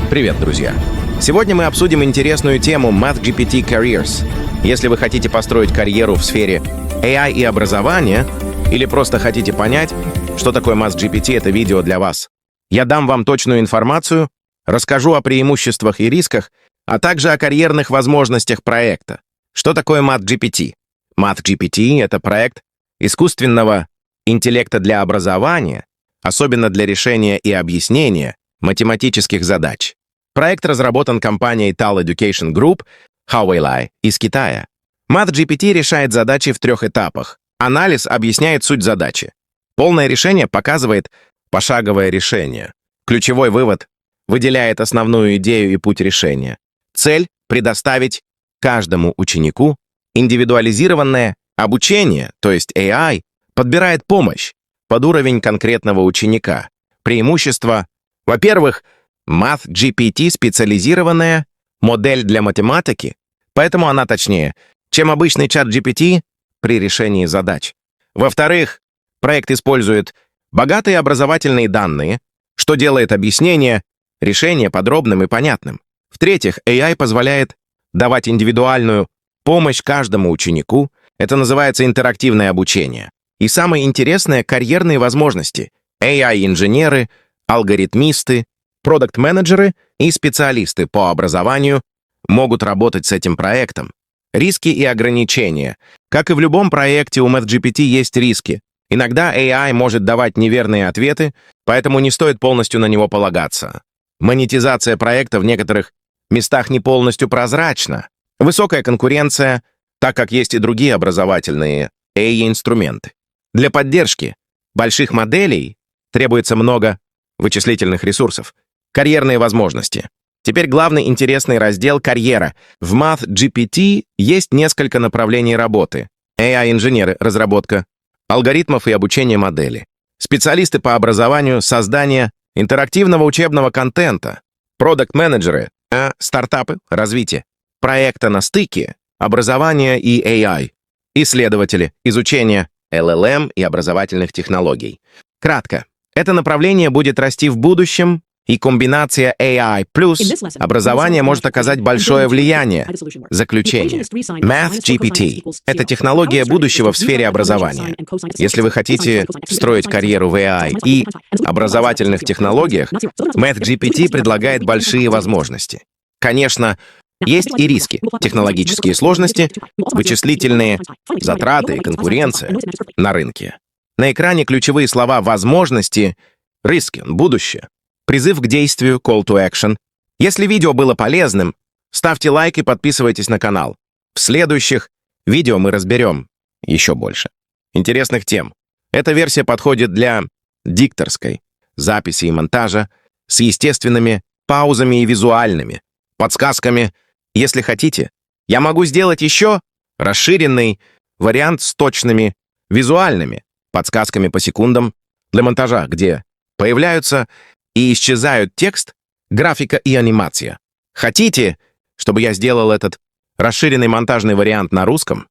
Привет, друзья! Сегодня мы обсудим интересную тему MathGPT Careers. Если вы хотите построить карьеру в сфере AI и образования, или просто хотите понять, что такое MathGPT, это видео для вас. Я дам вам точную информацию, расскажу о преимуществах и рисках, а также о карьерных возможностях проекта. Что такое MathGPT? MathGPT — это проект искусственного интеллекта для образования, особенно для решения и объяснения математических задач. Проект разработан компанией TAL Education Group, Huawei из Китая. MathGPT решает задачи в 3 этапах. Анализ объясняет суть задачи. Полное решение показывает пошаговое решение. Ключевой вывод выделяет основную идею и путь решения. Цель — предоставить каждому ученику индивидуализированное обучение, то есть AI, подбирает помощь под уровень конкретного ученика. Преимущество: во-первых, MathGPT — специализированная модель для математики, поэтому она точнее, чем обычный чат GPT при решении задач. Во-вторых, проект использует богатые образовательные данные, что делает решение подробным и понятным. В-третьих, AI позволяет давать индивидуальную помощь каждому ученику. Это называется интерактивное обучение. И самое интересное — карьерные возможности. AI-инженеры, алгоритмисты, продакт-менеджеры и специалисты по образованию могут работать с этим проектом. Риски и ограничения. Как и в любом проекте, у MathGPT есть риски. Иногда AI может давать неверные ответы, поэтому не стоит полностью на него полагаться. Монетизация проекта в некоторых местах не полностью прозрачна. Высокая конкуренция, так как есть и другие образовательные AI-инструменты. Для поддержки больших моделей требуется много вычислительных ресурсов. Карьерные возможности. Теперь главный интересный раздел — карьера. В MathGPT есть несколько направлений работы. AI-инженеры — разработка алгоритмов и обучение модели. Специалисты по образованию — создание интерактивного учебного контента. Продакт-менеджеры — стартапы, развитие проекта на стыке образования и AI. Исследователи — изучение LLM и образовательных технологий. Кратко, это направление будет расти в будущем, и комбинация AI плюс образование может оказать большое влияние. Заключение. MathGPT — это технология будущего в сфере образования. Если вы хотите строить карьеру в AI и образовательных технологиях, MathGPT предлагает большие возможности. Конечно, есть и риски, технологические сложности, вычислительные затраты и конкуренция на рынке. На экране ключевые слова: возможности, риски, будущее, призыв к действию, call to action. Если видео было полезным, ставьте лайк и подписывайтесь на канал. В следующих видео мы разберем еще больше интересных тем. Эта версия подходит для дикторской записи и монтажа с естественными паузами и визуальными подсказками. Если хотите, я могу сделать еще расширенный вариант с точными визуальными подсказками по секундам для монтажа, где появляются и исчезают текст, графика и анимация. Хотите, чтобы я сделал этот расширенный монтажный вариант на русском?